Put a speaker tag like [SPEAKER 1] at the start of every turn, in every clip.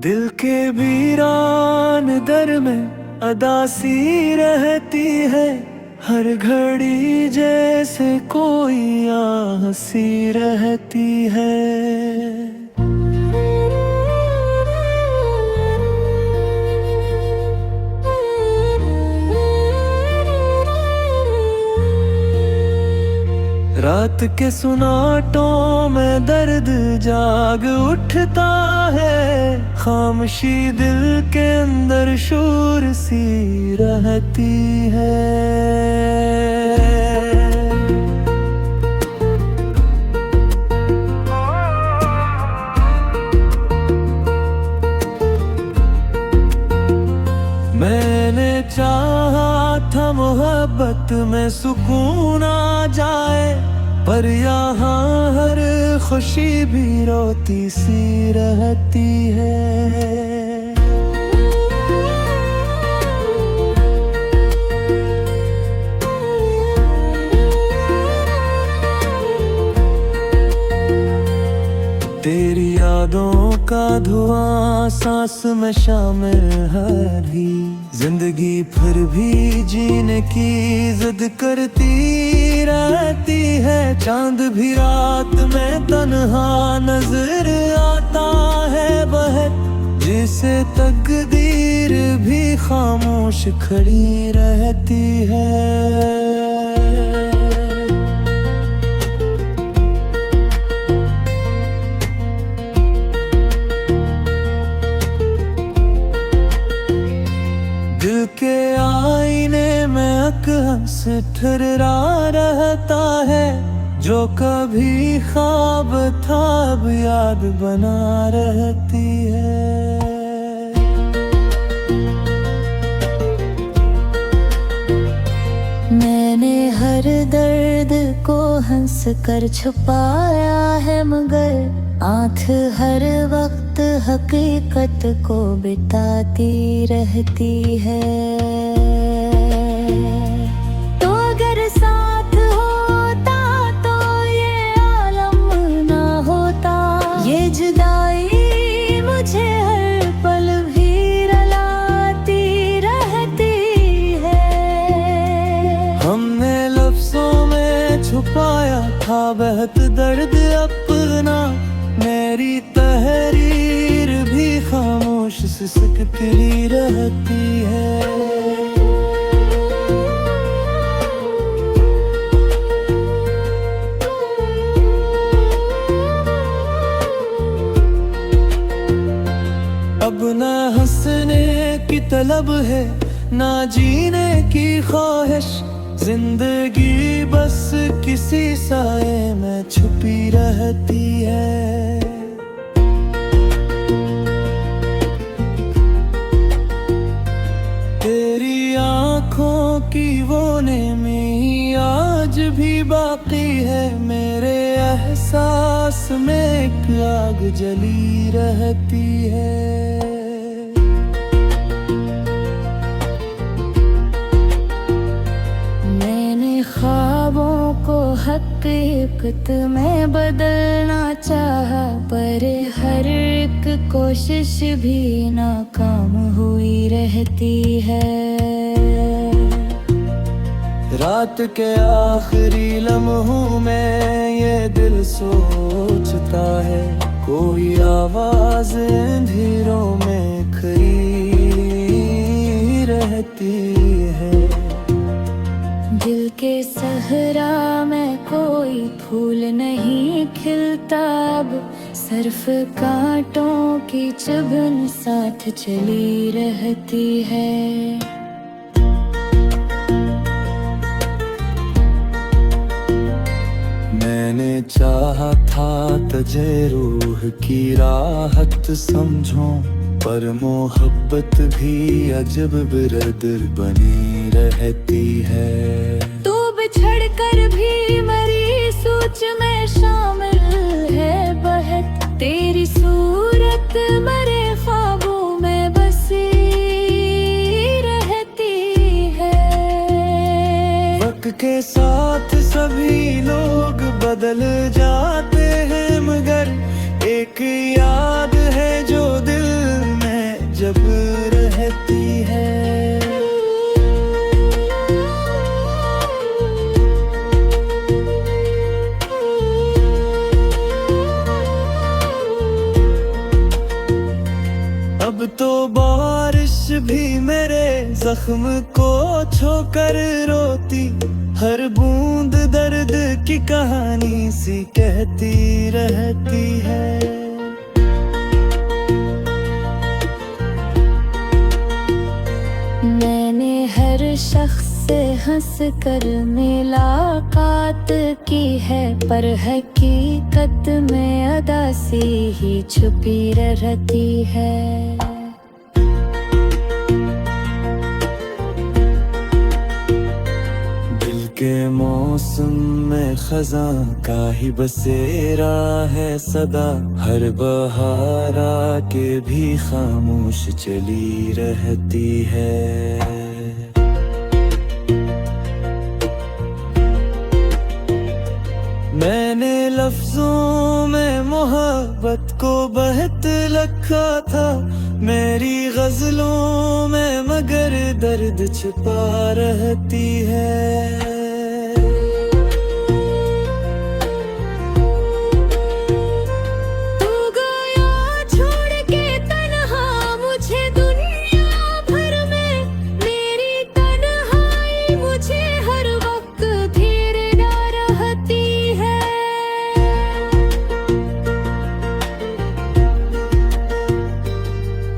[SPEAKER 1] दिल के वीरान दर में अदासी रहती है, हर घड़ी जैसे कोई हंसी रहती है। रात के सुनाटों में दर्द जाग उठता है, खामोशी दिल के अंदर शोर सी रहती है। मैंने चाहा था मोहब्बत में सुकून आ जाए, पर यहाँ हर खुशी भी रोती सी रहती है। तेरी यादों का धुआं सांस में शामिल है भी, जिंदगी फिर भी जीने की जिद करती रहती है। चांद भी रात में तन्हा नजर आता है बहत, जिसे तकदीर भी खामोश खड़ी रहती है। दिल के आईने में अक्स ठहरा रहता है, जो कभी ख्वाब था अब याद बना रहती है।
[SPEAKER 2] मैंने हर दर्द को हंस कर छुपाया है, मगर आँख हर वक्त हकीकत को बिताती रहती है। तो अगर साथ होता तो ये आलम ना होता, ये जुदाई मुझे हर पल भी रुलाती रहती है।
[SPEAKER 1] हमने लफ्जों में छुपाया था बहुत दर्द अपना, मेरी तहरीर भी खामोश सिसकती रहती है। अब न हंसने की तलब है, ना जीने की ख्वाहिश, जिंदगी बस किसी साए में छुपी रहती है। तेरी आँखों की वो नेमी आज भी बाकी है, मेरे एहसास में एक आग जली रहती है।
[SPEAKER 2] ख्वाबों को हकीकत में बदलना चाहा, पर हर एक कोशिश भी नाकाम हुई रहती है।
[SPEAKER 1] रात के आखिरी लम्हों में ये दिल सोचता है, कोई आवाज अंधेरों में खड़ी रहती है।
[SPEAKER 2] दिल के सहरा में कोई फूल नहीं खिलता अब, सिर्फ कांटों की चुभन साथ चली रहती है।
[SPEAKER 1] मैंने चाहा था तुझे रूह की राहत समझो, पर मोहब्बत भी अजब बिरदर बनी रहती है।
[SPEAKER 2] तू बिछड़ कर भी मेरी सोच में शामिल है बहत, तेरी सूरत मेरे ख्वाबों में बसी रहती है।
[SPEAKER 1] वक्त के साथ सभी लोग बदल जाते हैं, मगर एक याद है जो दिल जब रहती है। अब तो बारिश भी मेरे जख्म को छोकर रोती, हर बूंद दर्द की कहानी सी कहती रहती है।
[SPEAKER 2] मैंने हर शख्स से हंस कर मुलाकात की है, पर हकीकत में अदासी ही छुपी रहती है।
[SPEAKER 1] दिल के मौसम में खज़ां का ही बसेरा है सदा, हर बहार आके भी खामोश चली रहती है। मैंने लफ्जों में मोहब्बत को बहत रखा था, मेरी गजलों में मगर दर्द छुपा रहती है।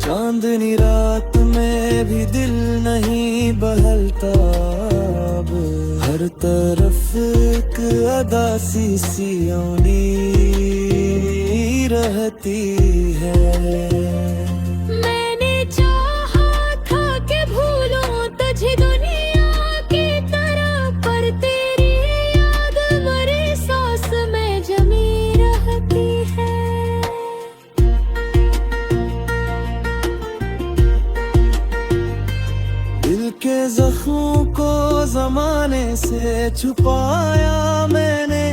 [SPEAKER 1] चांदनी रात में भी दिल नहीं बहलता, अब हर तरफ एक अदासी सी औनी रहती है।
[SPEAKER 2] मैंने चाहा था कि भूलूं तुझे दुनिया की तरह, पर तेरी याद मरे सांस में जमी रहती है।
[SPEAKER 1] दिल के जख्मों को जमाने से छुपाया मैंने,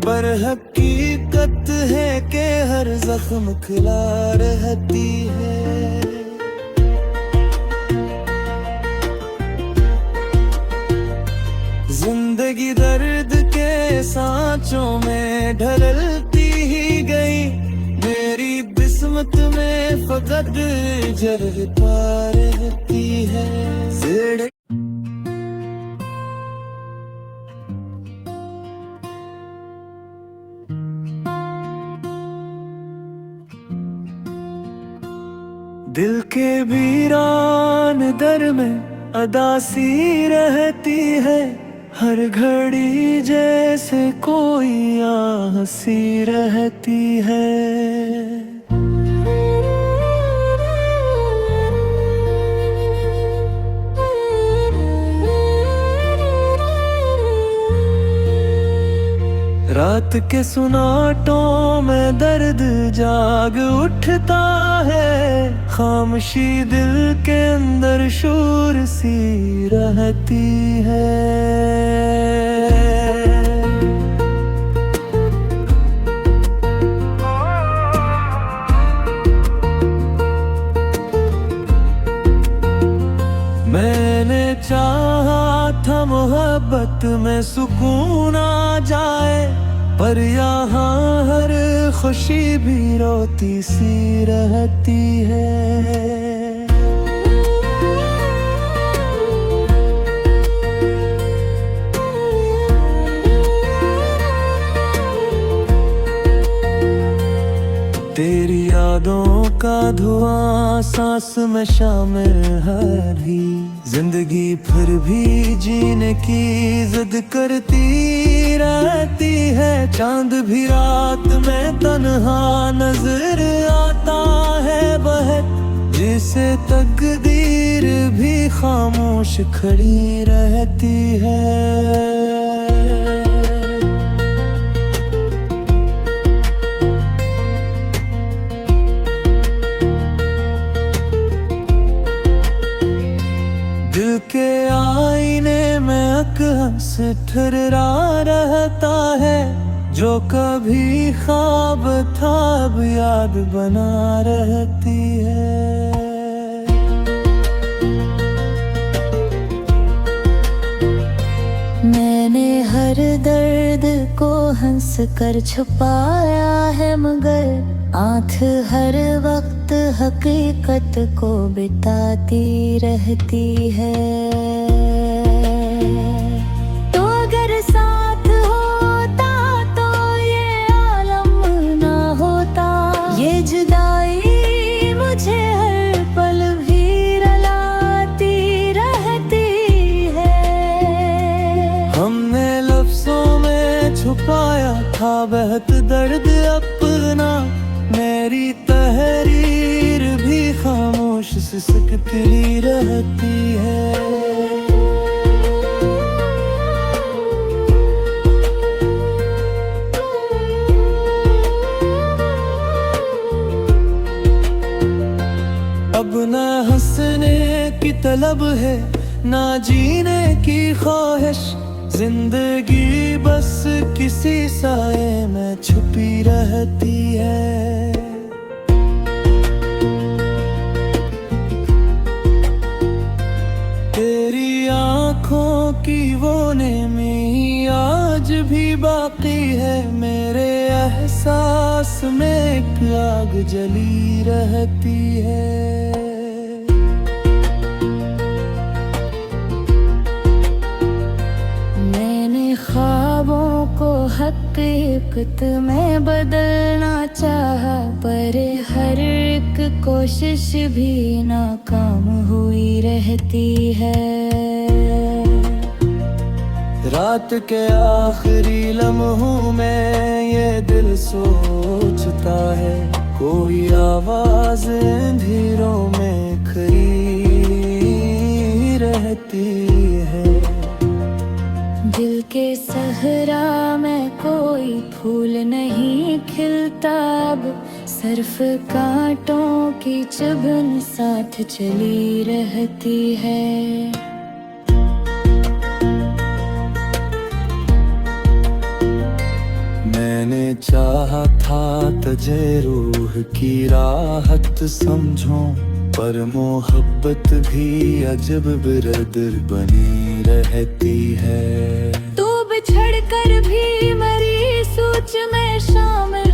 [SPEAKER 1] पर हकीकत है कि हर जख्म खिला रहती है। जिंदगी दर्द के सांचों में ढलती ही गई, मेरी किस्मत में फकत जल पा रहती है। दिल के वीरान दर में अदासी रहती है, हर घड़ी जैसे कोई आह सी रहती है। रात के सुनाटों में दर्द जाग उठता है, खामोशी दिल के अंदर शोर सी रहती है। मैंने चाहा था मोहब्बत में सुकून आ जाए, पर यहाँ हर खुशी भी रोती सी रहती है। तेरी यादों का धुआं सांस में शामिल है भी, जिंदगी फिर भी जीने की जिद करती रहती है। चांद भी रात में तन्हा नजर आता है बहत, जिसे तकदीर भी खामोश खड़ी रहती है। दिल के आईने में अक्स ठहरा रहता है, जो कभी ख्वाब था अब याद बना रहती है।
[SPEAKER 2] हंस कर छुपाया है, मगर आँख हर वक्त हकीकत को बिताती रहती है। तो अगर साथ होता तो ये आलम ना होता, ये जुदाई मुझे हर पल भी रुलाती रहती है।
[SPEAKER 1] हमने लफ्जों में छुपाया था बहुत दर्द अपना, मेरी तहरीर भी खामोश सिसकती रहती है। अब ना हंसने की तलब है, ना जीने की ख्वाहिश, जिंदगी बस किसी साए में छुपी रहती है। तेरी आँखों की वो नेमी आज भी बाकी है, मेरे एहसास में एक आग जली रहती है।
[SPEAKER 2] ख्वाबों को हकीकत में बदलना चाहा, पर हर एक कोशिश भी नाकाम हुई रहती है।
[SPEAKER 1] रात के आखिरी लम्हों में ये दिल सोचता है, कोई आवाज अंधेरों में खड़ी रहती है।
[SPEAKER 2] दिल के सहरा में कोई फूल नहीं खिलता, अब सिर्फ कांटों की चुभन साथ चली रहती है।
[SPEAKER 1] मैंने चाहा था तुझे रूह की राहत समझूं, पर मोहब्बत भी अजब बिरदर बनी रहती है।
[SPEAKER 2] तू बिछड़ कर भी मेरी सोच में शामिल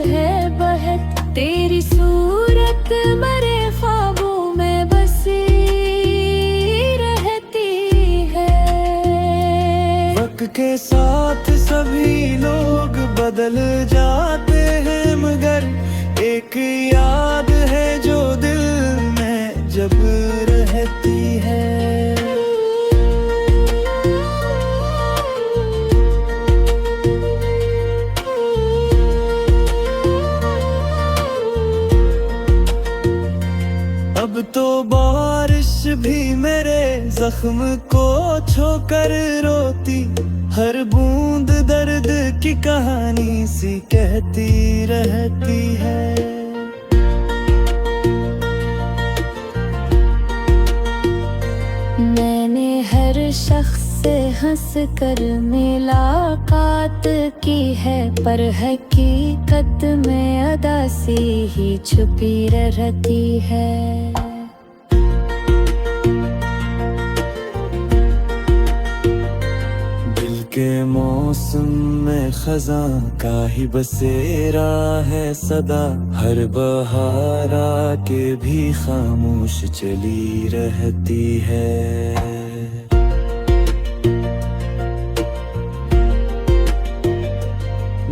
[SPEAKER 2] है बहत, तेरी सूरत मेरे ख्वाबों में बसी रहती है।
[SPEAKER 1] वक्त के साथ सभी लोग बदल जाते हैं, मगर एक याद है जो दिल में जब रहती है। अब तो बारिश भी मेरे जख्म को छोकर रोती, हर बूंद दर्द की कहानी सी कहती रहती है।
[SPEAKER 2] मैंने हर शख्स से हंस कर मुलाकात की है, पर हकीकत में अदासी ही छुपी रहती है।
[SPEAKER 1] दिल के मौसम में खज़ां का ही बसेरा है सदा, हर बहार आके भी खामोश चली रहती है।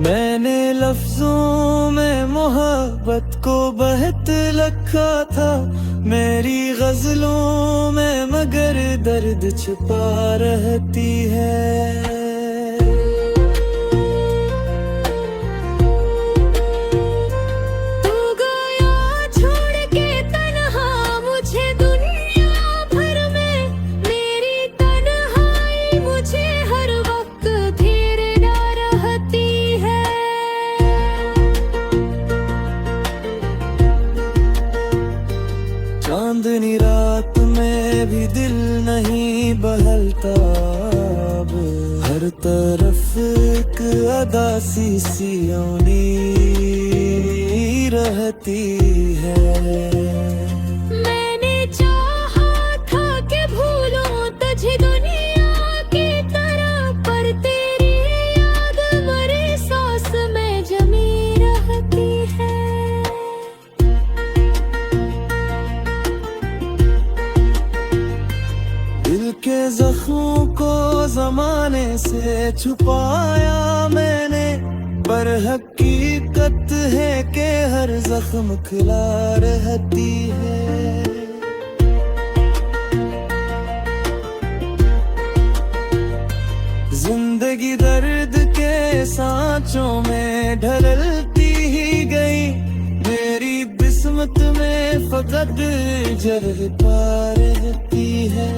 [SPEAKER 1] मैंने लफ्जों में मोहब्बत को बहत रखा था, मेरी गजलों में मगर दर्द छुपा रहती है। चांदनी रात में भी दिल नहीं बहलता, अब हर तरफ एक अदासी सी औनी रहती है।
[SPEAKER 2] मैंने चाहा था कि भूलूं तुझे दुनिया की तरह, पर तेरी याद मेरे साथ
[SPEAKER 1] दिल के जख्मों को जमाने से छुपाया मैंने, पर हकीकत है कि हर जख्म खिला रहती है। जिंदगी दर्द के सांचों में ढलती ही गई, मेरी किस्मत में फकत जर्द पा रहती है।